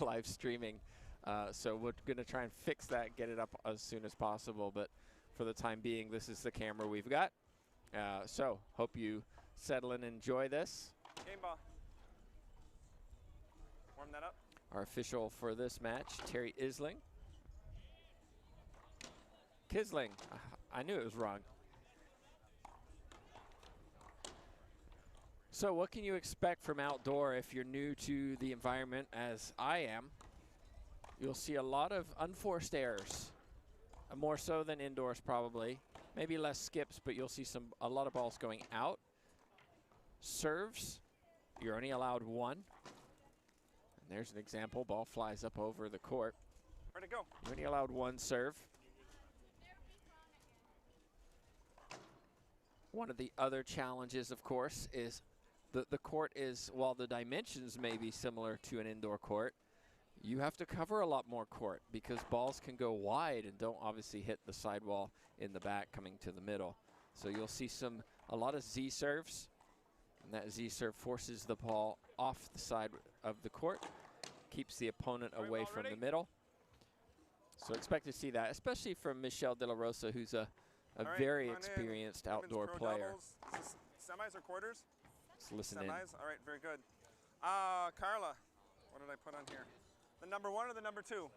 live streaming. So we're going to try and fix that, get it up as soon as possible. But for the time being, this is the camera we've got. So hope you settle and enjoy this. Game ball. Warm that up. Our official for this match, Terry Isling. Kisling. I knew it was wrong. So what can you expect from outdoor if you're new to the environment, as I am? You'll see a lot of unforced errors, more so than indoors probably. Maybe less skips, but you'll see a lot of balls going out. Serves, you're only allowed one. And there's an example, ball flies up over the court. Where'd it go? You're only allowed one serve. One of the other challenges, of course, is the court is, while the dimensions may be similar to an indoor court, you have to cover a lot more court because balls can go wide and don't obviously hit the sidewall in the back coming to the middle. So you'll see a lot of Z serves, and that Z serve forces the ball off the side of the court, keeps the opponent away from the middle. So expect to see that, especially from Michelle De La Rosa, who's a very experienced outdoor player. Semis or quarters? Let's listen in. Semis, all right, very good. Carla, what did I put on here? The number 1 or the number 2?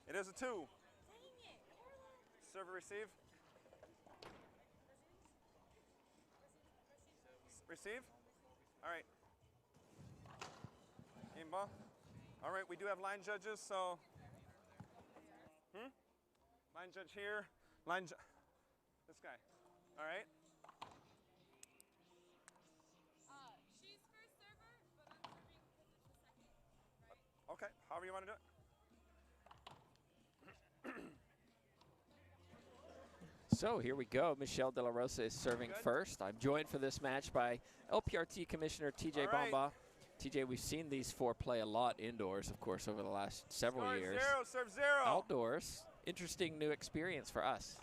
It is a 2. Serve or receive? Receive? All right. Game ball. All right, we do have line judges, so. Line judge here. This guy. All right. She's first server, but I'm serving because it's the second, right? Okay, however you want to do it. So here we go. Michelle De La Rosa is serving first. I'm joined for this match by LPRT Commissioner TJ Bamba. TJ, we've seen these four play a lot indoors, of course, over the last several years. Serve 0. Outdoors, interesting new experience for us.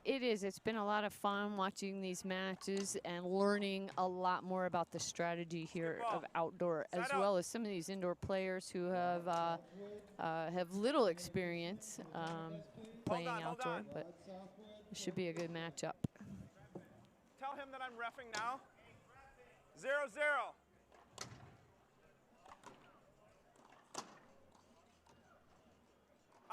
It is. It's been a lot of fun watching these matches and learning a lot more about the strategy here of outdoor, as well as some of these indoor players who have little experience playing outdoor, but it should be a good matchup. Tell him that I'm reffing now. 0-0.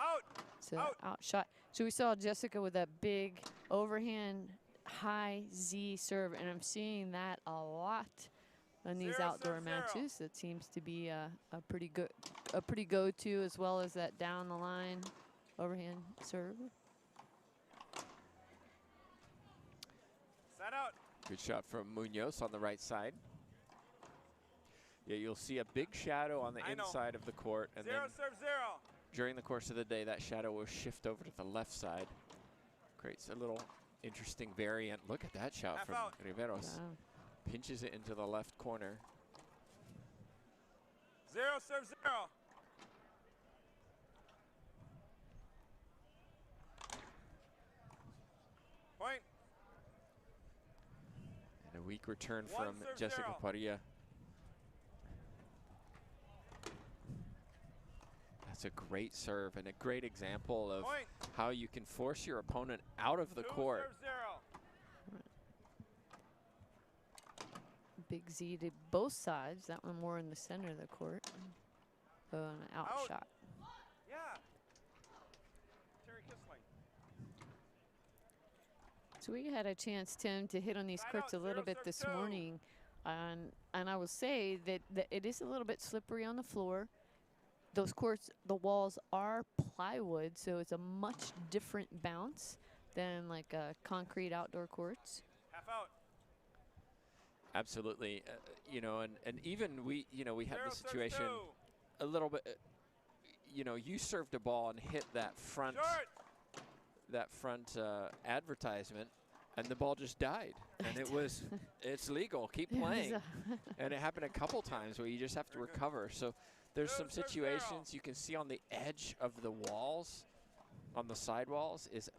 Out. So out shot. So we saw Jessica with that big overhand high Z serve, and I'm seeing that a lot in these outdoor matches. That seems to be a pretty go-to, as well as that down the line overhand serve. Set out. Good shot from Munoz on the right side. Yeah, you'll see a big shadow on the inside of the court, and then serve 0. during the course of the day, that shadow will shift over to the left side. Creates a little interesting variant. Look at that shot from Riveros. Wow. Pinches it into the left corner. 0 serve 0. Point. And a weak return from Jessica Parrilla. That's a great serve and a great example of how you can force your opponent out of the court. Big Z to both sides. That one more in the center of the court. Oh, an out shot. Yeah. Terry Kisling. So we had a chance, Tim, to hit on these courts a little bit this morning. And I will say that it is a little bit slippery on the floor. Those courts, the walls are plywood, so it's a much different bounce than like concrete outdoor courts. Half out. Absolutely, you know, and even we had the situation a little bit. You know, you served a ball and hit that front advertisement, and the ball just died, and it's legal. Keep playing, and it happened a couple times where you just have to recover. So there's some situations you can see on the edge of the walls, on the sidewalls, is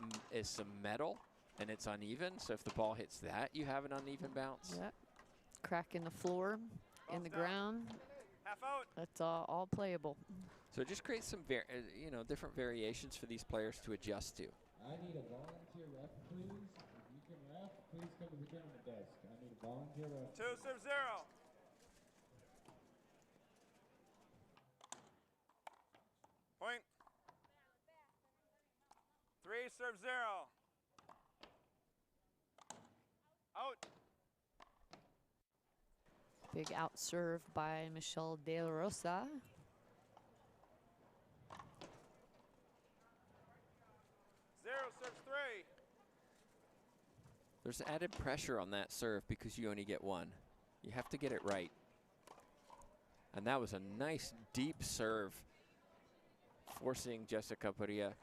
some metal, and it's uneven. So if the ball hits that, you have an uneven bounce. Yep. Crack in the floor, in the ground. out. That's all playable. So it just creates some, you know, different variations for these players to adjust to. I need a volunteer ref, please. If you can ref, please come to the tournament desk. I need a volunteer ref. 2 serve 0. Point. 3 serve 0. Out. Big out serve by Michelle De La Rosa. 0 serves 3. There's added pressure on that serve because you only get one. You have to get it right. And that was a nice deep serve, forcing Jessica Parrilla,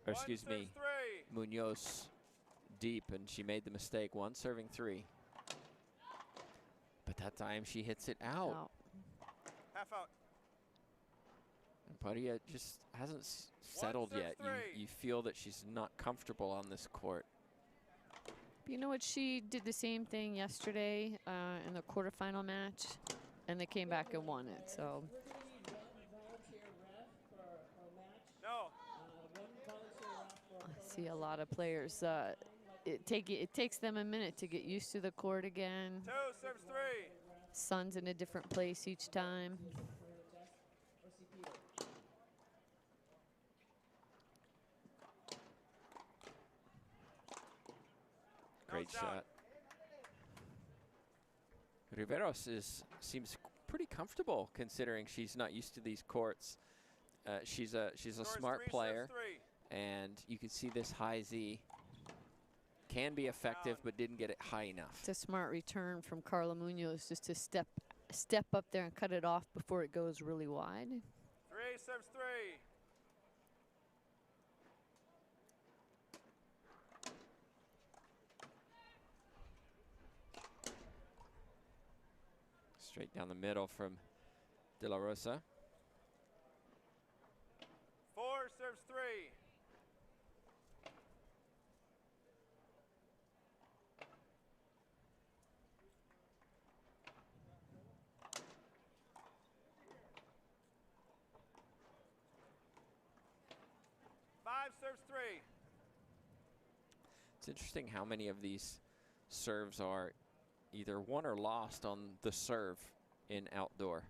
or excuse me, Munoz deep, and she made the mistake. 1 serving 3. But that time she hits it out. Half out. And Parrilla just hasn't settled yet. You feel that she's not comfortable on this court. You know what? She did the same thing yesterday in the quarterfinal match, and they came back and won it. So. No. I see a lot of players. It takes them a minute to get used to the court again. 2 serves 3. Sun's in a different place each time. Great shot. Riveros seems pretty comfortable considering she's not used to these courts. She's a smart player, and you can see this high Z can be effective, but didn't get it high enough. It's a smart return from Carla Munoz just to step up there and cut it off before it goes really wide. 3 serves 3. Straight down the middle from De La Rosa. 4 serves 3. Serves 3. It's interesting how many of these serves are either won or lost on the serve in outdoor.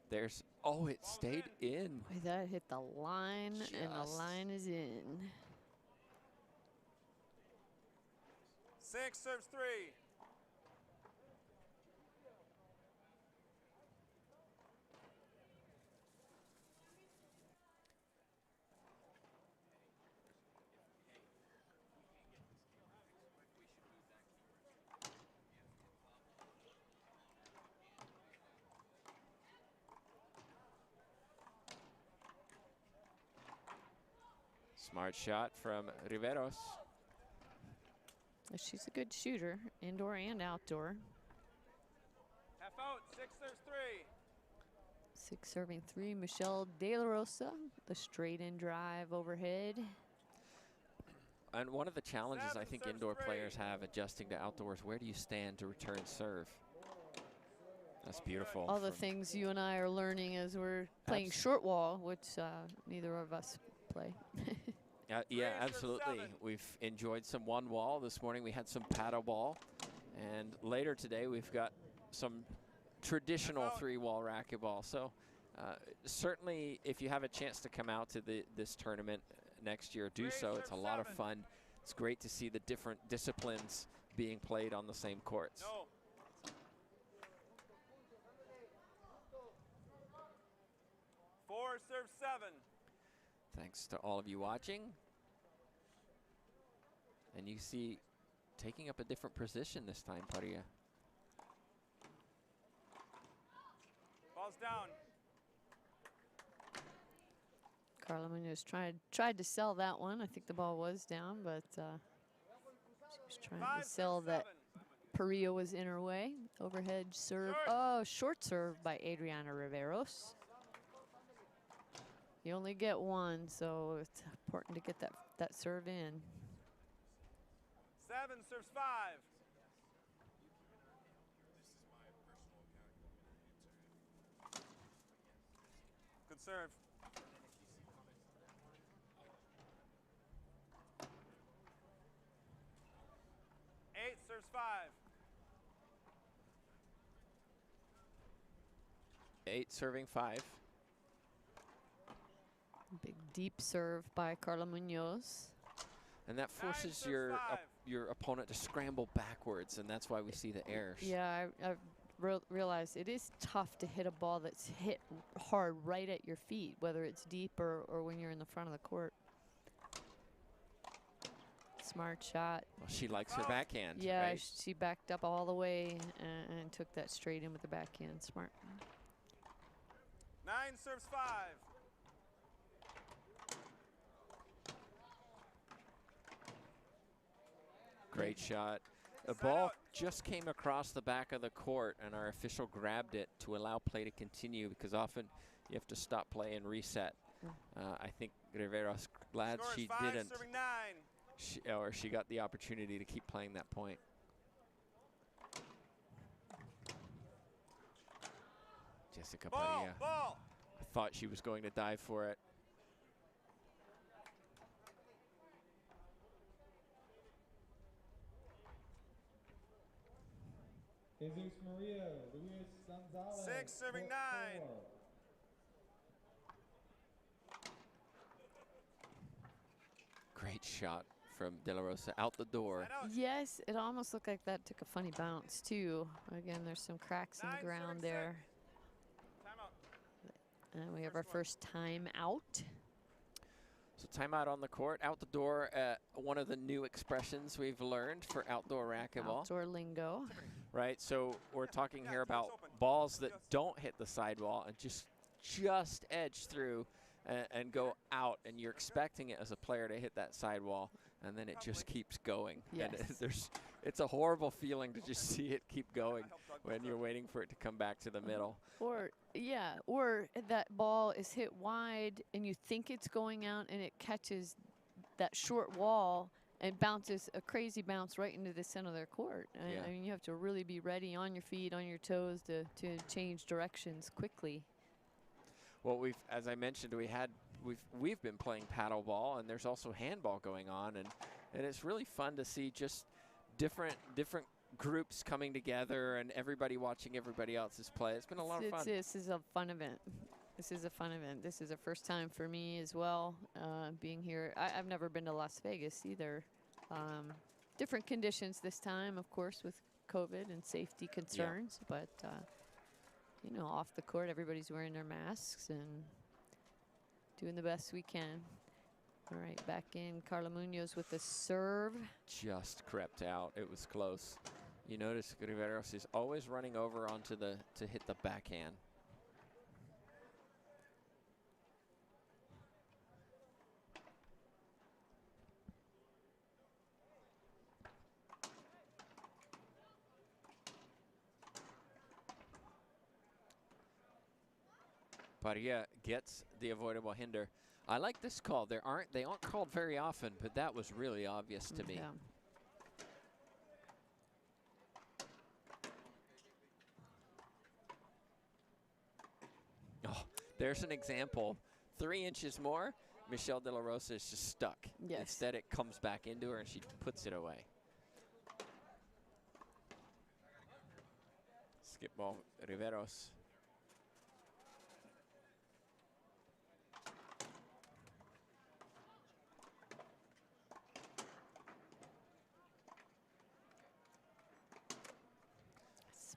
There's, oh, it stayed in. Boy, that hit the line, and the line is in. 6 serves 3. Smart shot from Riveros. She's a good shooter, indoor and outdoor. Half out. 6 serves 3. 6 serving 3, Michelle De La Rosa, the straight in drive overhead. And one of the challenges 7 I think serves indoor 3. players have adjusting to outdoors, where do you stand to return serve? That's beautiful. All the things you and I are learning as we're playing short wall, which neither of us play. Yeah, absolutely. We've enjoyed some one wall. This morning we had some paddle ball. And later today we've got some traditional 3-wall racquetball. So certainly if you have a chance to come out to this tournament next year, do so. It's a lot of fun. It's great to see the different disciplines being played on the same courts. No. 4 serves 7. Thanks to all of you watching. And you see taking up a different position this time, Parrilla. Ball's down. Carla Munoz tried to sell that one. I think the ball was down, but she was trying to sell that Parrilla was in her way. Overhead serve. Oh, short serve by Adriana Riveros. You only get one, so it's important to get that serve in. 7 serves 5. serve. Eight serves 5. 8 serving 5. Big deep serve by Carla Munoz. And that forces serves your 5. your opponent to scramble backwards, and that's why we see the errors. Yeah, I've realized it is tough to hit a ball that's hit hard right at your feet, whether it's deep or when you're in the front of the court. Smart shot. Well, she likes her backhand. Yeah, right? she backed up all the way and took that straight in with the backhand. Smart. 9 serves 5. Great shot. The Side ball out. just came across the back of the court, and our official grabbed it to allow play to continue, because often you have to stop play and reset. I think Riveros glad Scores she 5 didn't, serving 9. or she got the opportunity to keep playing that point. Jessica Ball, Parrilla. ball. I thought she was going to dive for it. Jesus Maria Luis Gonzalez. 6 serving 9. 4. Great shot from De La Rosa out the door. Side out. Yes, it almost looked like that took a funny bounce too. Again, there's some cracks in 9 the ground serving there. 6. Timeout. And we have First our first time out. So timeout on the court, out the door. One of the new expressions we've learned for outdoor racquetball, Outdoor lingo. right? So we're talking here yeah, about it's open. balls that Just- don't hit the sidewall and just edge through and go out, and you're expecting it as a player to hit that sidewall, and then it just keeps going. And Yes. it's a horrible feeling to just see it keep going when you're waiting for it to come back to the middle. Or, yeah, or that ball is hit wide and you think it's going out and it catches that short wall and bounces a crazy bounce right into the center of their court. Yeah. I mean, you have to really be ready on your feet, on your toes to change directions quickly. Well, as I mentioned, we've been playing paddleball, and there's also handball going on, and it's really fun to see just different groups coming together and everybody watching everybody else's play. It's been a lot of fun. This is a fun event. This is a fun event. This is a first time for me as well, being here. I've never been to Las Vegas either. Different conditions this time, of course, with COVID and safety concerns, but you know, off the court, everybody's wearing their masks and doing the best we can. All right, back in Carla Munoz with the serve. Just crept out. It was close. You notice Riveros is always running over onto to hit the backhand. Parrilla gets the avoidable hinder. I like this call. They aren't called very often, but that was really obvious to me. Yeah. Oh, there's an example. 3 inches more, Michelle De La Rosa is just stuck. Yes. Instead, it comes back into her and she puts it away. Skip ball, Riveros.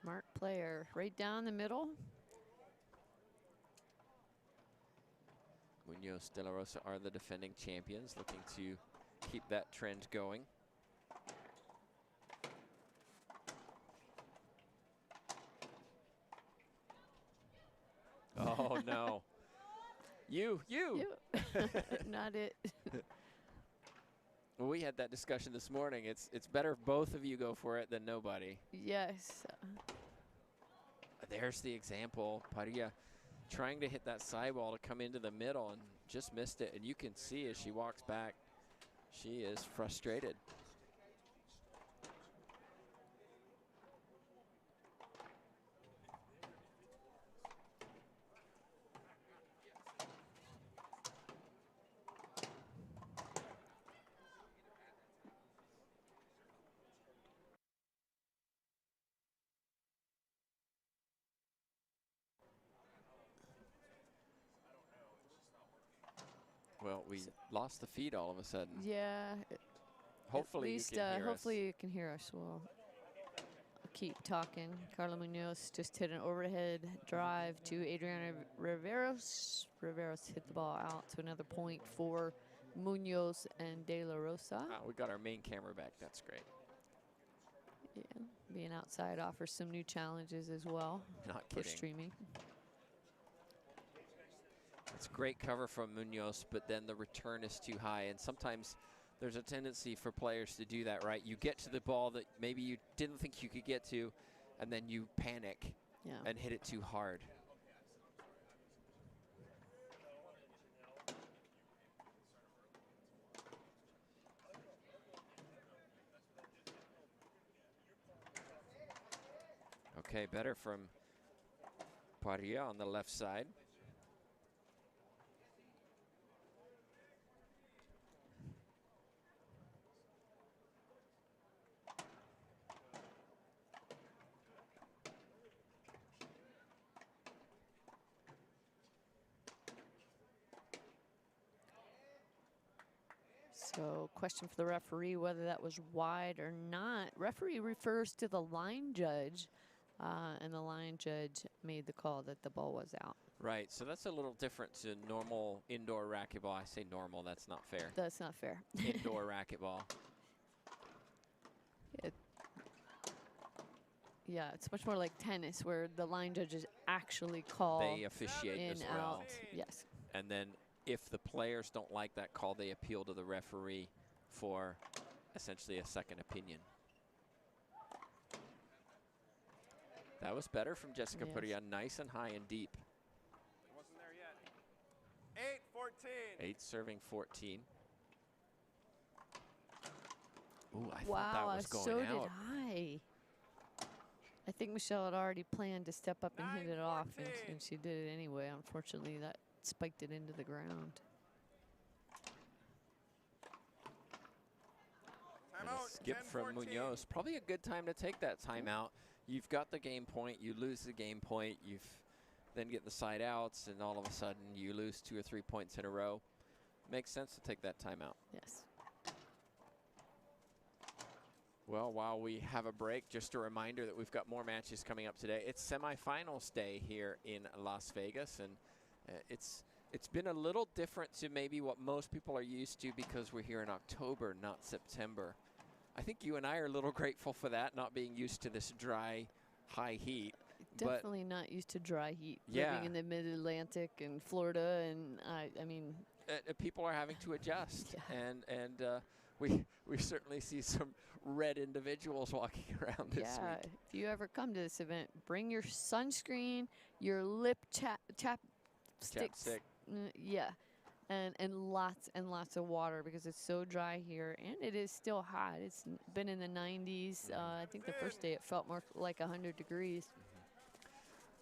Smart player. Right down the middle. Munoz, De La Rosa are the defending champions, looking to keep that trend going. Oh, no. You. Not it. Well, we had that discussion this morning. It's better if both of you go for it than nobody. Yes. There's the example. Parrilla trying to hit that sidewall to come into the middle and just missed it. And you can see as she walks back, she is frustrated. Well, we lost the feed all of a sudden. Yeah. Hopefully At least, you can hear hopefully us. you can hear us. We'll keep talking. Carla Munoz just hit an overhead drive to Adriana Riveros. Riveros hit the ball out to another point for Munoz and De La Rosa. We got our main camera back. That's great. Yeah, being outside offers some new challenges as well Not for kidding. streaming. It's great cover from Munoz, but then the return is too high. And sometimes there's a tendency for players to do that, right? You get to the ball that maybe you didn't think you could get to, and then you panic and hit it too hard. Okay, better from Parrilla on the left side. So, question for the referee, whether that was wide or not. Referee refers to the line judge, and the line judge made the call that the ball was out. Right, so that's a little different to normal indoor racquetball. I say normal, that's not fair. That's not fair. Indoor racquetball. Yeah, it's much more like tennis, where the line judges actually call They officiate in, as well. out. Yes. And then if the players don't like that call, they appeal to the referee for essentially a second opinion. That was better from Jessica Parrilla, nice and high and deep. It wasn't there yet. 8-14. 8 serving 14. Ooh, I thought Wow, that was going so out. did I. I think Michelle had already planned to step up and hit it off, and she did it anyway. Unfortunately, that spiked it into the ground. And a skip from Munoz. Probably a good time to take that timeout. You've got the game point, you lose the game point, you've then get the side outs, and all of a sudden you lose 2 or 3 points in a row. Makes sense to take that timeout. Yes. Well, while we have a break, just a reminder that we've got more matches coming up today. It's semifinals day here in Las Vegas, and it's been a little different to maybe what most people are used to because we're here in October, not September. I think you and I are a little grateful for that, not being used to this dry, high heat. Definitely not used to dry heat. Yeah. Living in the mid-Atlantic and Florida, and I mean, people are having to adjust, and we certainly see some red individuals walking around this week. If you ever come to this event, bring your sunscreen, your lip chapstick. And lots of water, because it's so dry here, and it is still hot. It's been in the 90s. I think the first day it felt more like 100 degrees.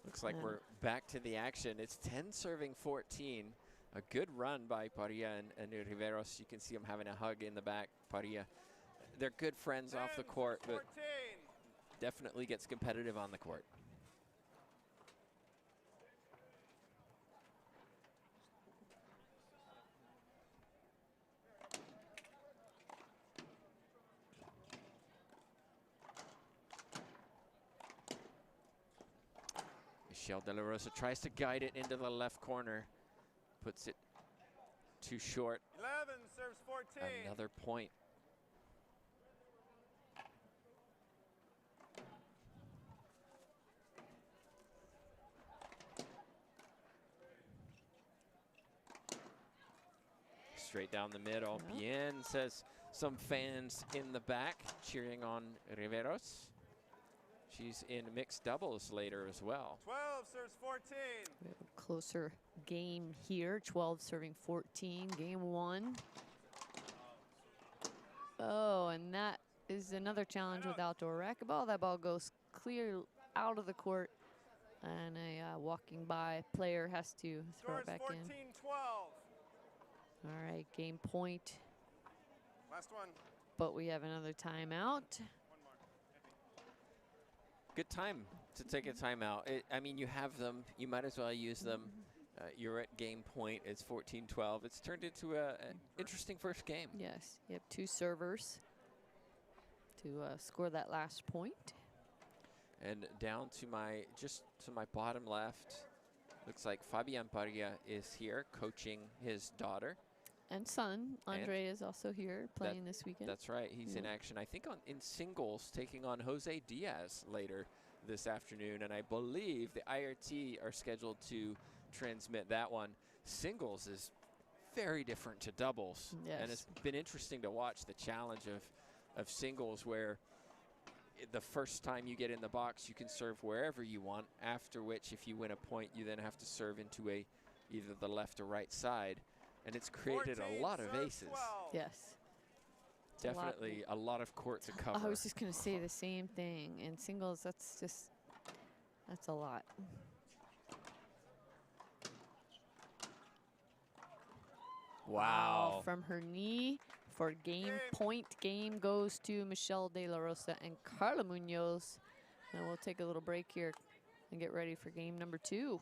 Looks like we're back to the action. It's 10 serving 14. A good run by Parrilla and Riveros. You can see them having a hug in the back. Parrilla, they're good friends off the court, but definitely gets competitive on the court. Michelle De La Rosa tries to guide it into the left corner. Puts it too short. 11 serves 14. Another point. Straight down the middle. Bien, says some fans in the back cheering on Riveros. She's in mixed doubles later as well. 12 serves 14. We have a closer game here. 12 serving 14, game 1. Oh, and that is another challenge with outdoor racquetball. That ball goes clear out of the court, and a walking by player has to throw it back in. 14-12. All right, game point. Last one. But we have another timeout. Good time to take a timeout. I mean, you have them. You might as well use them. You're at game point. It's 14-12. It's turned into an interesting first game. Yes, you have 2 servers to score that last point. And down to just to my bottom left, looks like Fabian Parrilla is here coaching his daughter. And son, Andre, is also here playing this weekend. That's right. He's in action, I think, in singles, taking on Jose Diaz later this afternoon. And I believe the IRT are scheduled to transmit that one. Singles is very different to doubles. Yes. And it's been interesting to watch the challenge of singles, where the first time you get in the box, you can serve wherever you want, after which, if you win a point, you then have to serve into either the left or right side. And it's created a lot of aces. 12. Yes. Definitely a lot of court to cover. I was just going to say the same thing. In singles, that's a lot. Wow. From her knee for game point. Game goes to Michelle De La Rosa and Carla Munoz. And we'll take a little break here and get ready for game number 2.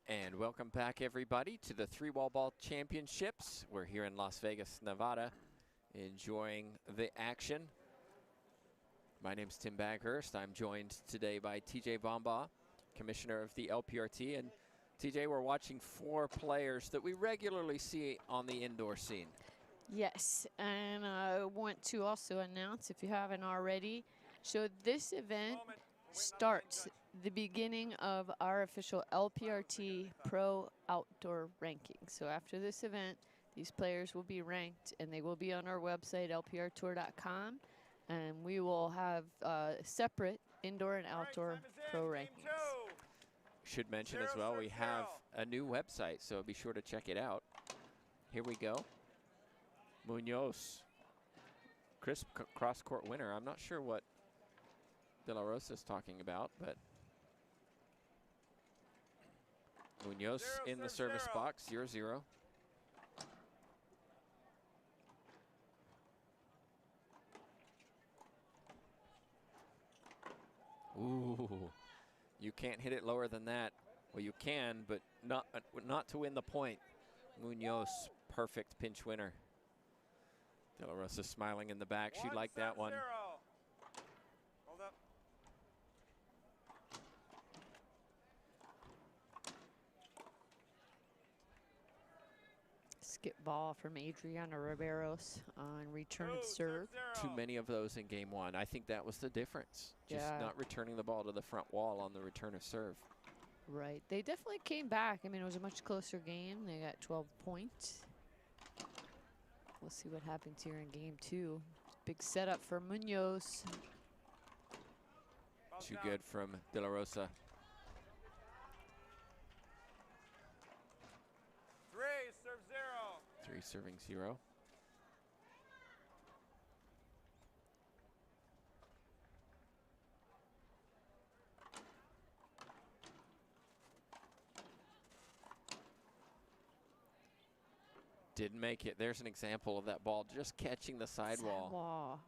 And welcome back, everybody, to the 3-Wall Ball Championships. We're here in Las Vegas, Nevada, enjoying the action. My name's Tim Baghurst. I'm joined today by TJ Bomba, commissioner of the LPRT. And TJ, we're watching 4 players that we regularly see on the indoor scene. Yes, and I want to also announce, if you haven't already, so this event starts the beginning of our official LPRT Pro Outdoor ranking. So after this event, these players will be ranked, and they will be on our website, lprtour.com, and we will have separate indoor and outdoor pro rankings. Should mention as well, we have a new website, so be sure to check it out. Here we go. Munoz, crisp cross-court winner. I'm not sure what De La Rosa is talking about, but Munoz in the service box, 0-0. Ooh, you can't hit it lower than that. Well, you can, but not to win the point. Munoz, perfect pinch winner. De La Rosa smiling in the back. She liked that one. Hold up. Skip ball from Adriana Riveros on return of serve. Too many of those in game 1. I think that was the difference. Just not returning the ball to the front wall on the return of serve. Right. They definitely came back. I mean, it was a much closer game. They got 12 points. We'll see what happens here in game 2. Big setup for Munoz. Too good from De La Rosa. 3, serve 0. 3 serving 0. Didn't make it. There's an example of that ball just catching the sidewall. Sidewall.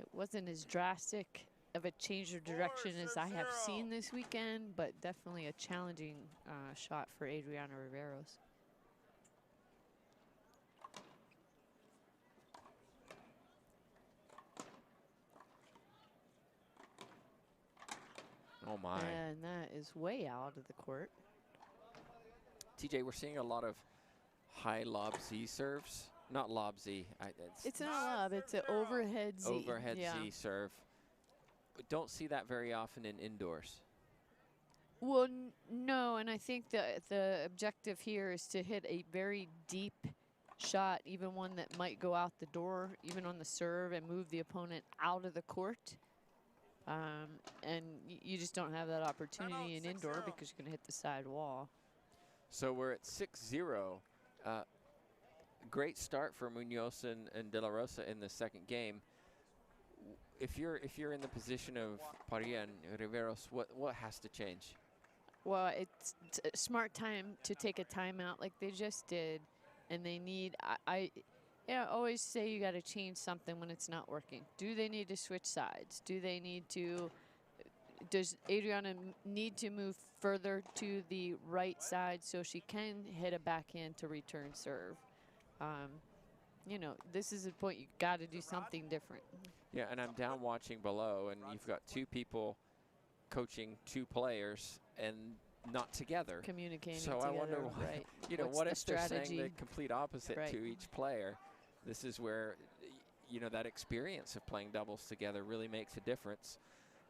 It wasn't as drastic of a change of direction as I have seen this weekend, but definitely a challenging shot for Adriana Riveros. Oh my. And that is way out of the court. TJ, we're seeing a lot of high lob Z serves. Not lob Z. It's not a lob, it's an overhead Z. Overhead Z serve. We don't see that very often in indoors. Well, no, and I think the objective here is to hit a very deep shot, even one that might go out the door, even on the serve, and move the opponent out of the court. And you just don't have that opportunity in indoor because you're going to hit the side wall. So we're at 6-0. Great start for Munoz and De La Rosa in the second game. If you're in the position of Parrilla and Riveros, what has to change? Well, it's a smart time to take a timeout like they just did, and they need. I always say you got to change something when it's not working. Do they need to switch sides? Do they need to? Does Adriana need to move further to the right side so she can hit a backhand to return serve? You know, this is the point. You got to do something different. Yeah, and I'm down watching below, and you've got two people coaching two players and not together. Communicating so together, I wonder, right. you know, What's what the if they're saying strategy? the complete opposite Right. to each player? This is where, you know, that experience of playing doubles together really makes a difference.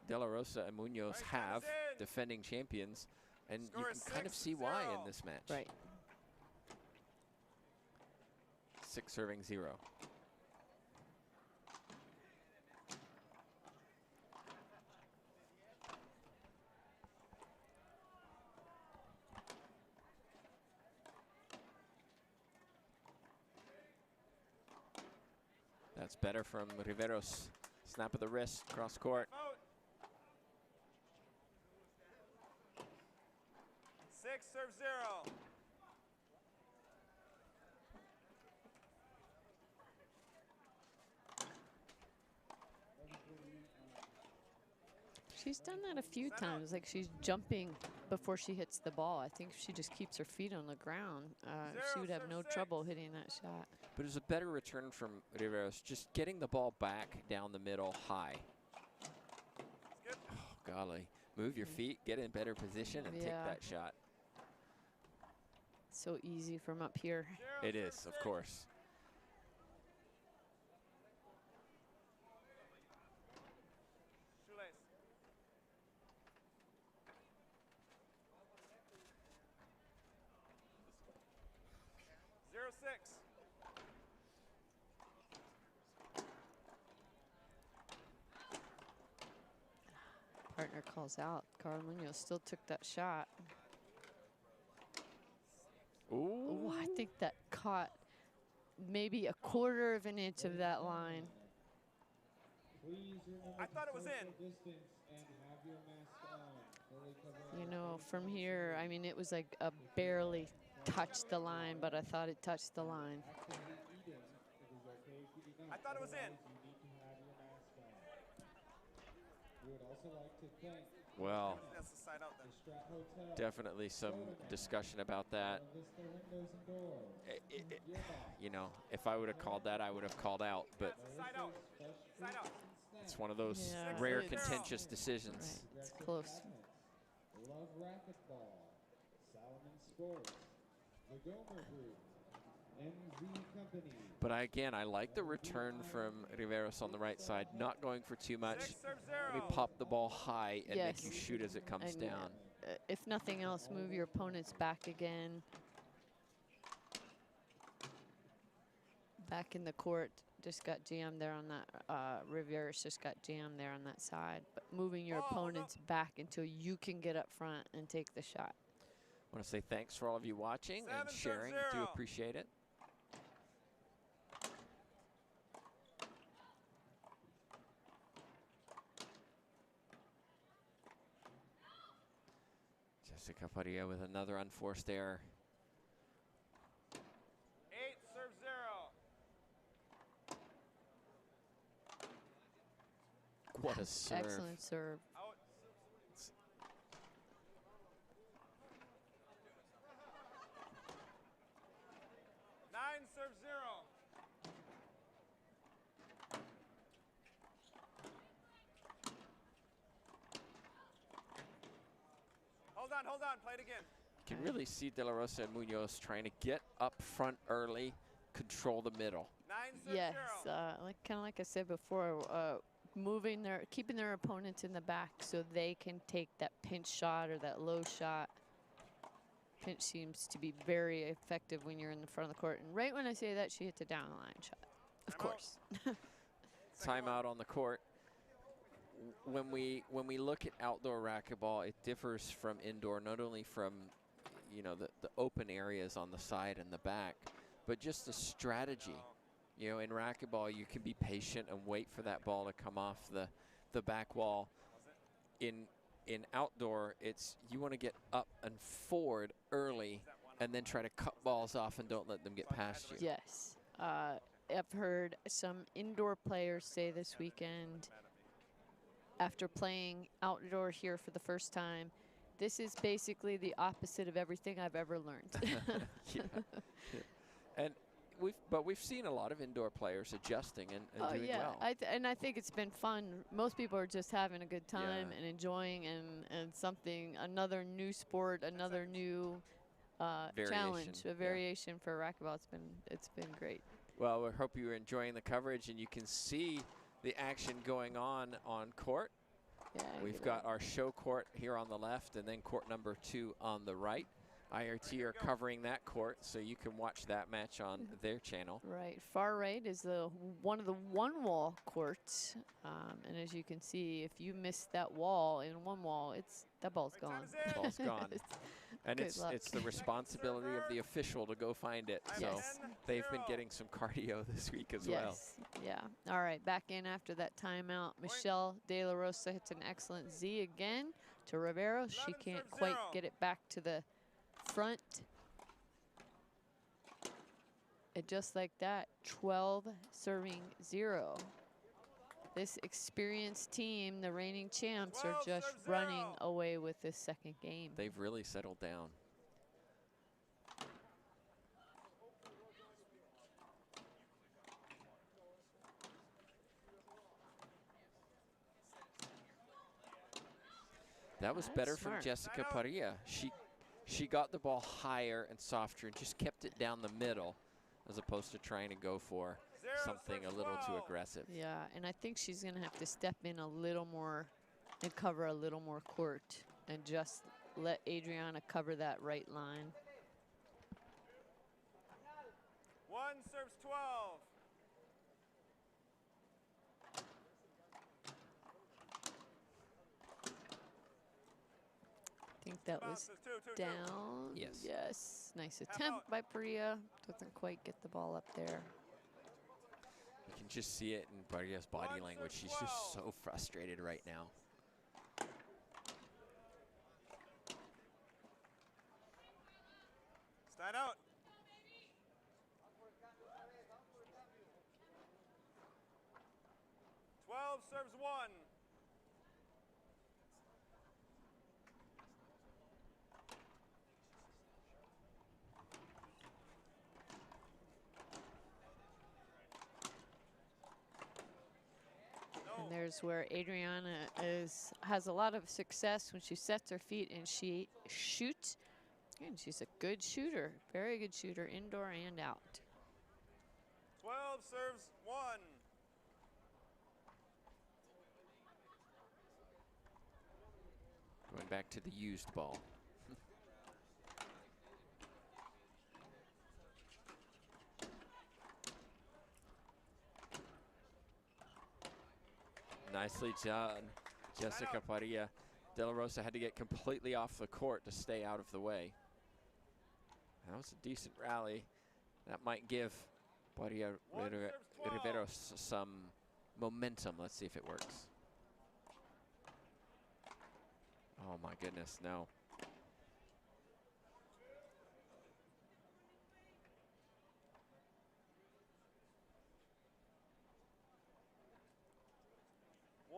De La Rosa and Munoz have defending champions, and you can kind of see why in this match. Right. 6-0. That's better from Riveros. Snap of the wrist, cross court. 6-0. She's done that a few times, like she's jumping before she hits the ball. I think if she just keeps her feet on the ground, she would have no trouble hitting that shot. But it's a better return from Riveros, just getting the ball back down the middle high. Oh, golly. Move your feet, get in better position, and take that shot. So easy from up here. It is, of course. Shoelace. 0-6. Partner calls out. Carla Munoz still took that shot. Ooh. Oh, I think that caught maybe a quarter of an inch of that line. I thought it was in. You know, from here, I mean, it was like a barely touched the line, but I thought it touched the line. I thought it was in. Well, That's the side out then. definitely some discussion about that. You know, if I would have called that, I would have called out. But Side out. Side out. it's one of those Yeah, rare it's- contentious decisions. Right, it's close. Love Racquetball, Salomon Sports, the Gomer Group, MZ Company. But I like the return from Riveros on the right side, not going for too much. 6-0. Let me pop the ball high and make you Yes. shoot as it comes And, down. If nothing else, move your opponent's back again. Back in the court, just got jammed there on that. Riveros just got jammed there on that side. But moving your opponents back until you can get up front and take the shot. I want to say thanks for all of you watching and sharing. Do 7-0. appreciate it. Jessica Parrilla with another unforced error. 8-0. What a serve. Excellent serve. Out. 9 serve 0. Hold on, play it again. You can really see De La Rosa and Munoz trying to get up front early, control the middle. 9 serve Yes, 0. kind of like I said before, keeping their opponents in the back so they can take that pinch shot or that low shot. Pinch seems to be very effective when you're in the front of the court. And right when I say that, she hits a down the line shot. Of course. Timeout on the court. When we look at outdoor racquetball, it differs from indoor, not only from the open areas on the side and the back, but just the strategy. In racquetball, you can be patient and wait for that ball to come off the back wall. In outdoor, it's you want to get up and forward early and then try to cut balls off and don't let them get past you. Yes. I've heard some indoor players say this weekend, after playing outdoor here for the first time, this is basically the opposite of everything I've ever learned. Yeah. And we've seen a lot of indoor players adjusting and doing well. And I think it's been fun. Most people are just having a good time and enjoying and another new sport, another new challenge, a variation for racquetball. It's been great. Well, we hope you're enjoying the coverage and you can see the action going on court. Yeah, We've got our show court here on the left and then court number 2 on the right. IRT are covering that court, so you can watch that match on their channel. Right, far right is one of the one-wall courts, and as you can see, if you miss that wall in one wall, that ball's gone. Ball's gone. And Good it's luck. the responsibility of the official to go find it. So Yes. they've been getting some cardio this week as well. Yes, yeah. All right, back in after that timeout. Michelle De La Rosa hits an excellent Z again to Riveros. She 11 can't serve quite 0. get it back to the front. And just like that, 12 serving 0. This experienced team, the reigning champs, are 12 just serve 0. running away with this second game. They've really settled down. That was That's better smart. from Jessica Parrilla. She got the ball higher and softer and just kept it down the middle as opposed to trying to go for something a little too aggressive. Yeah, and I think she's going to have to step in a little more and cover a little more court and just let Adriana cover that right line. 1 serves 12. I think that was down. Yes. Yes. Nice attempt by Parrilla. Doesn't quite get the ball up there. You can just see it in Parilla's body language. She's just so frustrated right now. Stand out. Serves 1. And there's where Adriana has a lot of success when she sets her feet and she shoots. And she's a good shooter, very good shooter, indoor and out. 12 serves 1. Going back to the used ball. Nicely done, Jessica Parrilla. De La Rosa had to get completely off the court to stay out of the way. That was a decent rally. That might give Parrilla Riveros some momentum. Let's see if it works. Oh my goodness, no.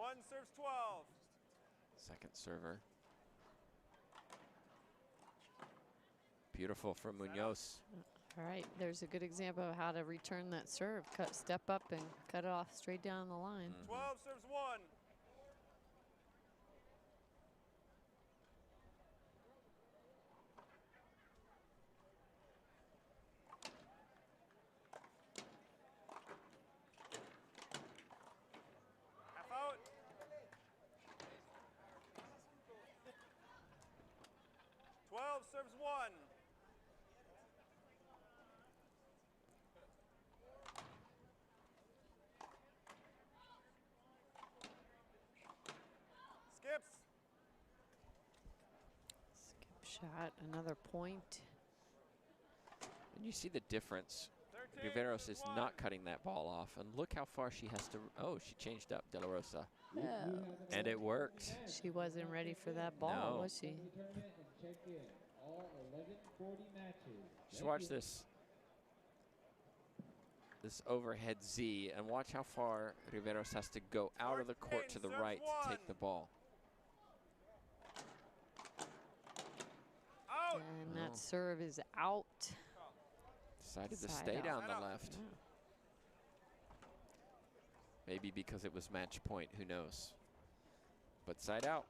1 serves 12. Second server. Beautiful from Munoz. All right, there's a good example of how to return that serve. Step up and cut it off straight down the line. 12 serves 1. Half out. 12 serves 1. Skips. Skip shot, another point. And you see the difference. 13 Riveros is serves 1. not cutting that ball off. And look how far she has to. Oh, she changed up De La Rosa. Oh, And it worked. she wasn't ready for that ball, No. was she? The tournament and check in. All 1140 matches. Just Thank watch you. this. This overhead Z, and watch how far Riveros has to go out of the court to the 14 right to serves take 1. the ball. Out. And Oh. that serve is out. Decided to Side stay out. down Side the out. left. Yeah. Maybe because it was match point, who knows. But side out.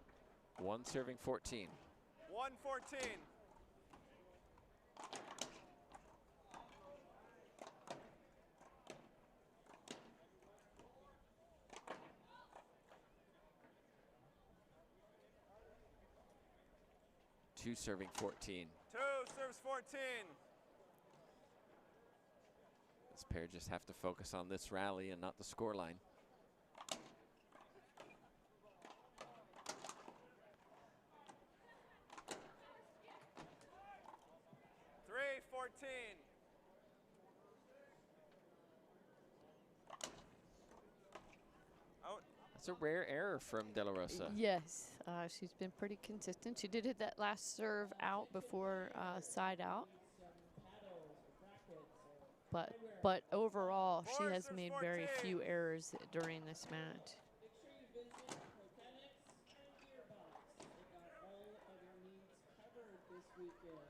1 serving 14. 114. Two serving 14. 2 serves 14. This pair just have to focus on this rally and not the scoreline. 3-14. Out. That's a rare error from De La Rosa. Yes, she's been pretty consistent. She did hit that last serve out before side out. But overall, she Four has serves made very 14. few errors during this match. Make sure you visit Mechanics and Gearbox. They got all of your needs covered this weekend.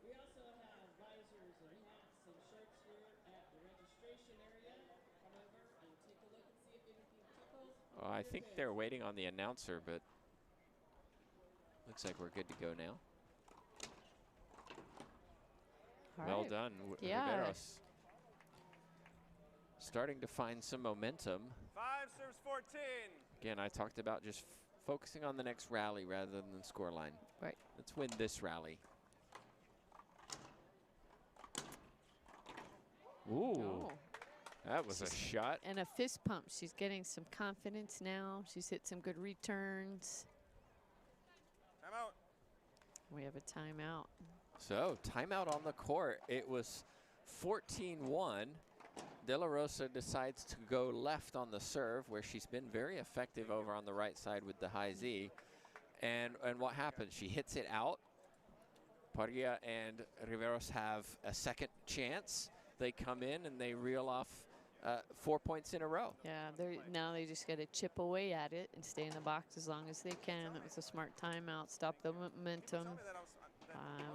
We also have visors and hats and shirts here at the registration area. Come over and take a look and see if anything tickles. Oh, I think they're waiting on the announcer, but looks like we're good to go now. All Well right. done, Yeah. Riveros. Starting to find some momentum. 5 serves 14. Again, I talked about just focusing on the next rally rather than the scoreline. Right. Let's win this rally. Ooh, Oh. that was a shot. And a fist pump. She's getting some confidence now. She's hit some good returns. Time out. We have a timeout. So, timeout on the court. It was 14-1. De La Rosa decides to go left on the serve, where she's been very effective over on the right side with the high Z. And what happens? She hits it out. Parrilla and Riveros have a second chance. They come in and they reel off 4 points in a row. Yeah, now they just got to chip away at it and stay in the box as long as they can. It was a smart timeout. Stop the momentum. Tell me that I was.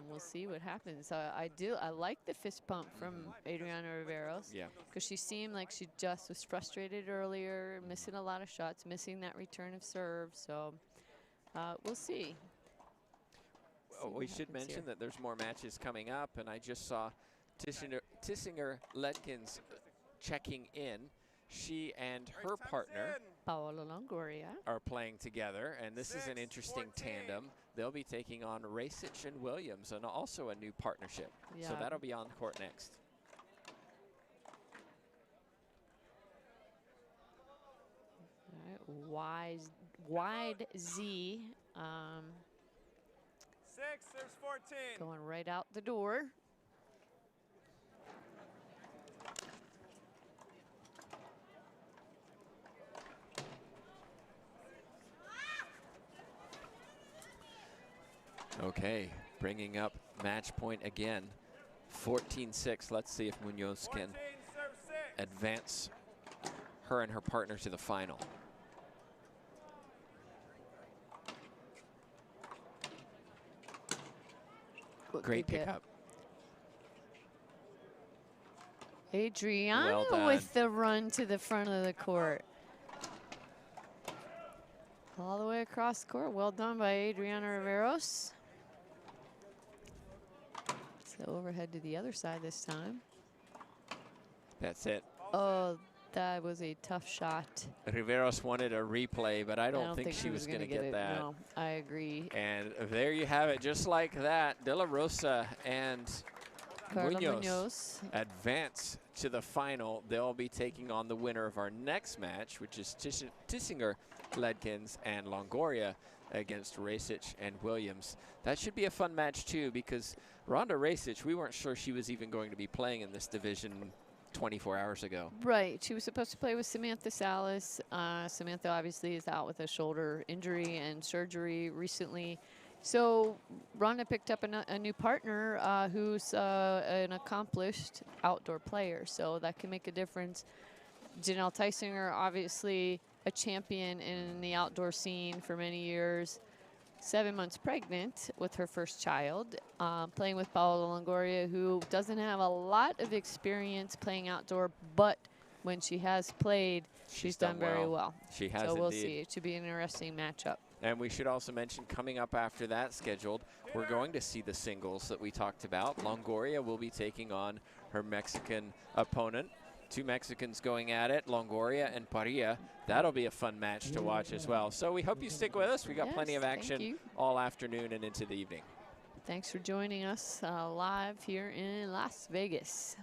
We'll see what happens. I like the fist pump from Adriana Riveros. Yeah. Because she seemed like she just was frustrated earlier, missing a lot of shots, missing that return of serve. So we'll see. Well, we should mention that there's more matches coming up, and I just saw Tissinger-Letkins checking in. She and her partner Paola Longoria are playing together, and this is an 6-14. interesting tandem. They'll be taking on Racich and Williams, and also a new partnership. So Yeah. that'll be on the court next. All right, wide Z 6 serves 14. going right out the door. Okay, bringing up match point again. 14-6. Let's see if Munoz 14 can serves 6. advance her and her partner to the final. Great good hit. pickup. Adriana Well with the run to the front of the court. All the way across the court. Well done by Adriana Riveros. So overhead to the other side this time. That's it. Oh, that was a tough shot. Riveros wanted a replay, but I don't think she was going to get that. No, I agree. And there you have it, just like that. De La Rosa and Carla Munoz advance to the final. They'll be taking on the winner of our next match, which is Tissinger, Ledkins, and Longoria against Rasic and Williams. That should be a fun match too, because Ronda Rasic, we weren't sure she was even going to be playing in this division 24 hours ago. Right, she was supposed to play with Samantha Salas. Samantha obviously is out with a shoulder injury and surgery recently. So Ronda picked up a new partner who's an accomplished outdoor player, so that can make a difference. Janelle Tysinger, obviously a champion in the outdoor scene for many years, 7 months pregnant with her first child, playing with Paola Longoria, who doesn't have a lot of experience playing outdoor, but when she has played, she's done very well. She has So we'll indeed. see. It should be an interesting matchup. And we should also mention, coming up after that scheduled, we're going to see the singles that we talked about. Longoria will be taking on her Mexican opponent. Two Mexicans going at it, Longoria and Parrilla. That'll be a fun match to watch as well. So we hope you stick with us. We got plenty of action all afternoon and into the evening. Thanks for joining us live here in Las Vegas.